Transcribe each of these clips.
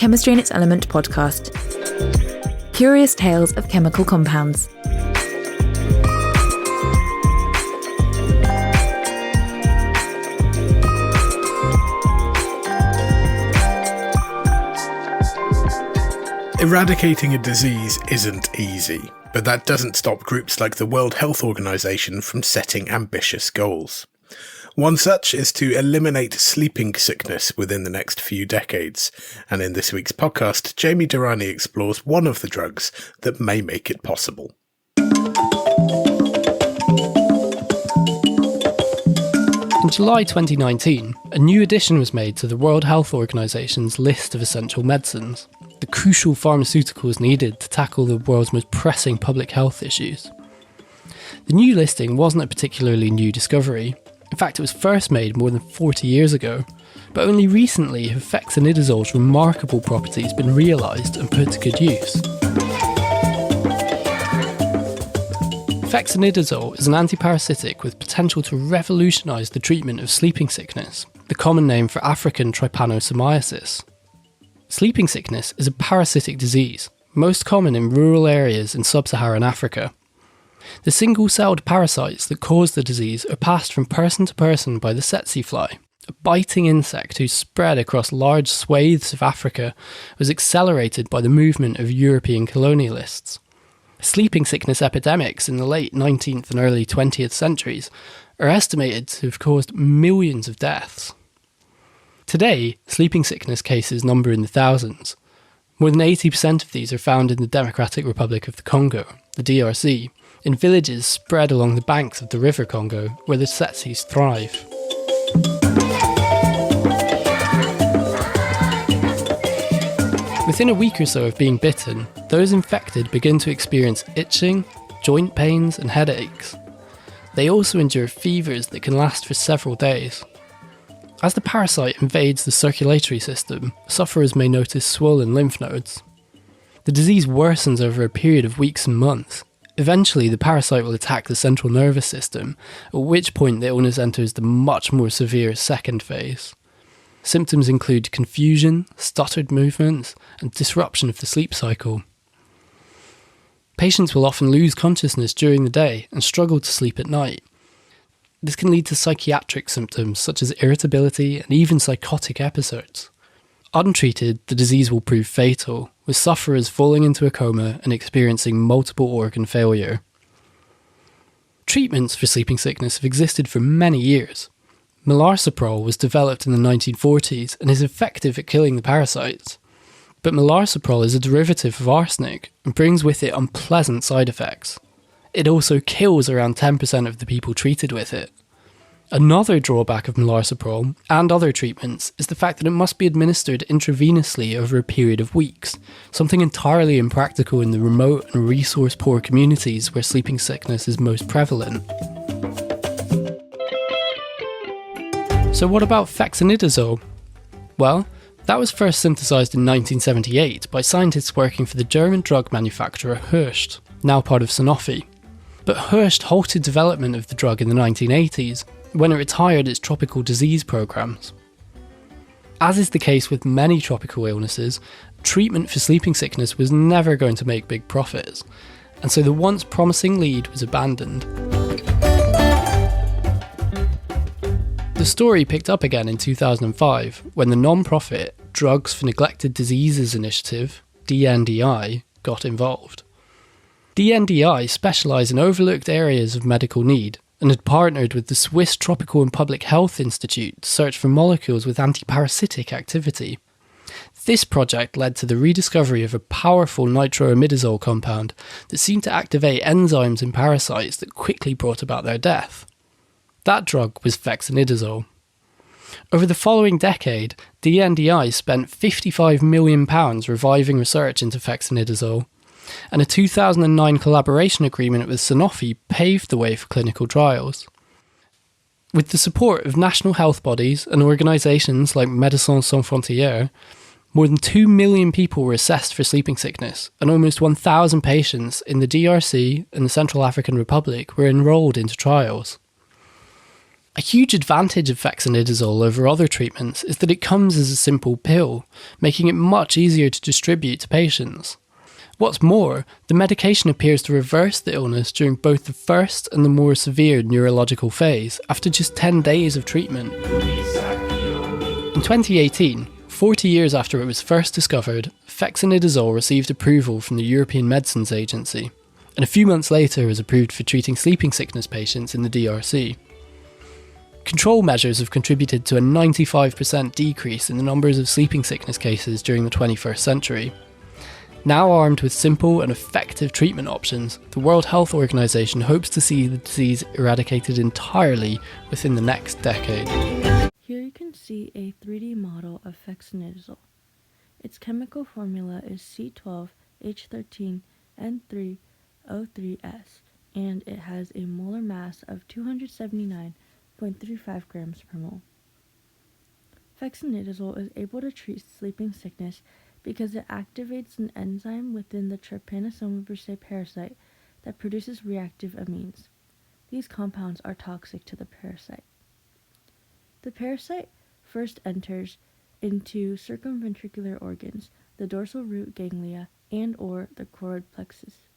Chemistry in its Element podcast. Curious tales of chemical compounds. Eradicating a disease isn't easy, but that doesn't stop groups like the World Health Organization from setting ambitious goals. One such is to eliminate sleeping sickness within the next few decades, and in this week's podcast, Jamie Durrani explores one of the drugs that may make it possible. In July 2019, a new addition was made to the World Health Organization's list of essential medicines, the crucial pharmaceuticals needed to tackle the world's most pressing public health issues. The new listing wasn't a particularly new discovery. In fact, it was first made more than 40 years ago, but only recently have FEXINIDAZOLE's remarkable properties been realised and put to good use. FEXINIDAZOLE is an antiparasitic with potential to revolutionise the treatment of sleeping sickness, the common name for African trypanosomiasis. Sleeping sickness is a parasitic disease, most common in rural areas in sub-Saharan Africa. The single-celled parasites that cause the disease are passed from person to person by the tsetse fly, a biting insect whose spread across large swathes of Africa was accelerated by the movement of European colonialists. Sleeping sickness epidemics in the late 19th and early 20th centuries are estimated to have caused millions of deaths. Today, sleeping sickness cases number in the thousands. More than 80% of these are found in the Democratic Republic of the Congo, the DRC, in villages spread along the banks of the River Congo, where the tsetses thrive. Within a week or so of being bitten, those infected begin to experience itching, joint pains and headaches. They also endure fevers that can last for several days. As the parasite invades the circulatory system, sufferers may notice swollen lymph nodes. The disease worsens over a period of weeks and months. Eventually, the parasite will attack the central nervous system, at which point the illness enters the much more severe second phase. Symptoms include confusion, stuttered movements, and disruption of the sleep cycle. Patients will often lose consciousness during the day and struggle to sleep at night. This can lead to psychiatric symptoms such as irritability and even psychotic episodes. Untreated, the disease will prove fatal, with sufferers falling into a coma and experiencing multiple organ failure. Treatments for sleeping sickness have existed for many years. Melarsoprol was developed in the 1940s and is effective at killing the parasites. But melarsoprol is a derivative of arsenic and brings with it unpleasant side effects. It also kills around 10% of the people treated with it. Another drawback of melarsoprol and other treatments is the fact that it must be administered intravenously over a period of weeks, something entirely impractical in the remote and resource-poor communities where sleeping sickness is most prevalent. So what about FEXINIDAZOLE? Well, that was first synthesised in 1978 by scientists working for the German drug manufacturer Hoechst, now part of Sanofi. But Hoechst halted development of the drug in the 1980s, when it retired its tropical disease programs. As is the case with many tropical illnesses, treatment for sleeping sickness was never going to make big profits, and so the once promising lead was abandoned. The story picked up again in 2005 when the non-profit Drugs for Neglected Diseases Initiative, DNDI, got involved. DNDI specialise in overlooked areas of medical need and had partnered with the Swiss Tropical and Public Health Institute to search for molecules with antiparasitic activity. This project led to the rediscovery of a powerful nitroimidazole compound that seemed to activate enzymes in parasites that quickly brought about their death. That drug was FEXINIDAZOLE. Over the following decade, DNDI spent £55 million reviving research into FEXINIDAZOLE, and a 2009 collaboration agreement with Sanofi paved the way for clinical trials. With the support of national health bodies and organisations like Médecins Sans Frontières, more than 2 million people were assessed for sleeping sickness, and almost 1,000 patients in the DRC and the Central African Republic were enrolled into trials. A huge advantage of FEXINIDAZOLE over other treatments is that it comes as a simple pill, making it much easier to distribute to patients. What's more, the medication appears to reverse the illness during both the first and the more severe neurological phase after just 10 days of treatment. In 2018, 40 years after it was first discovered, FEXINIDAZOLE received approval from the European Medicines Agency, and a few months later was approved for treating sleeping sickness patients in the DRC. Control measures have contributed to a 95% decrease in the numbers of sleeping sickness cases during the 21st century. Now armed with simple and effective treatment options, the World Health Organization hopes to see the disease eradicated entirely within the next decade. Here you can see a 3D model of FEXINIDAZOLE. Its chemical formula is C12H13N3O3S, and it has a molar mass of 279.35 grams per mole. FEXINIDAZOLE is able to treat sleeping sickness because it activates an enzyme within the Trypanosoma brucei parasite that produces reactive amines. These compounds are toxic to the parasite. The parasite first enters into circumventricular organs, the dorsal root ganglia, and/or the choroid plexus.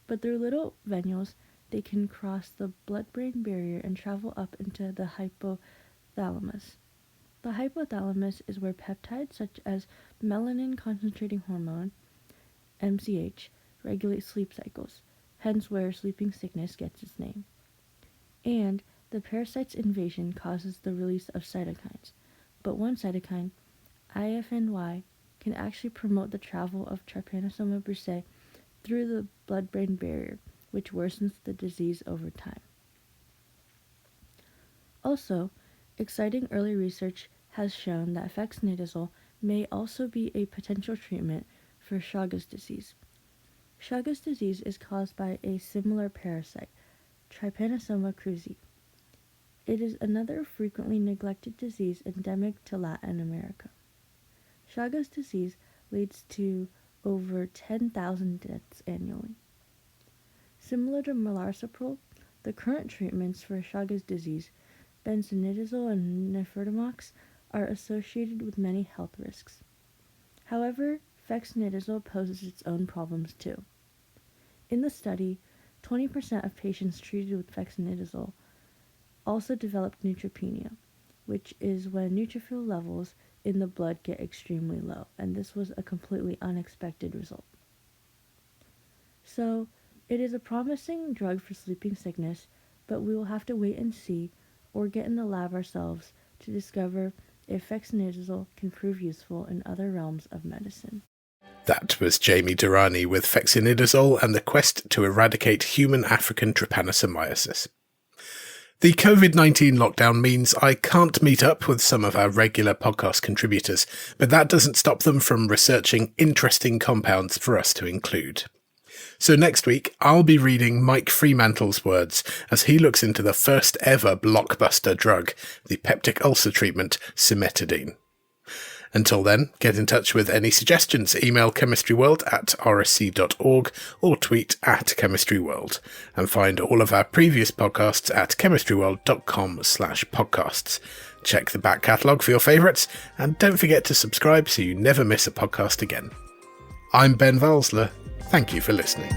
But through little venules, they can cross the blood-brain barrier and travel up into the hypothalamus. The hypothalamus is where peptides such as melanin-concentrating hormone, MCH, regulate sleep cycles, hence where sleeping sickness gets its name. And the parasite's invasion causes the release of cytokines, but one cytokine, IFNY, can actually promote the travel of Trypanosoma brucei through the blood-brain barrier, which worsens the disease over time. Also, exciting early research has shown that FEXINIDAZOLE may also be a potential treatment for Chagas disease. Chagas disease is caused by a similar parasite, Trypanosoma cruzi. It is another frequently neglected disease endemic to Latin America. Chagas disease leads to over 10,000 deaths annually. Similar to melarsoprol, the current treatments for Chagas disease, benznidazole and nifurtimox, are associated with many health risks. However, FEXINIDAZOLE poses its own problems too. In the study, 20% of patients treated with FEXINIDAZOLE also developed neutropenia, which is when neutrophil levels in the blood get extremely low, and this was a completely unexpected result. So, it is a promising drug for sleeping sickness, but we will have to wait and see or get in the lab ourselves to discover if FEXINIDAZOLE can prove useful in other realms of medicine. That was Jamie Durrani with FEXINIDAZOLE and the quest to eradicate human African trypanosomiasis. The COVID-19 lockdown means I can't meet up with some of our regular podcast contributors, but that doesn't stop them from researching interesting compounds for us to include. So next week, I'll be reading Mike Fremantle's words as he looks into the first ever blockbuster drug, the peptic ulcer treatment, cimetidine. Until then, get in touch with any suggestions. Email chemistryworld@rsc.org or tweet @chemistryworld. And find all of our previous podcasts at chemistryworld.com/podcasts. Check the back catalogue for your favourites, and don't forget to subscribe so you never miss a podcast again. I'm Ben Valsler. Thank you for listening.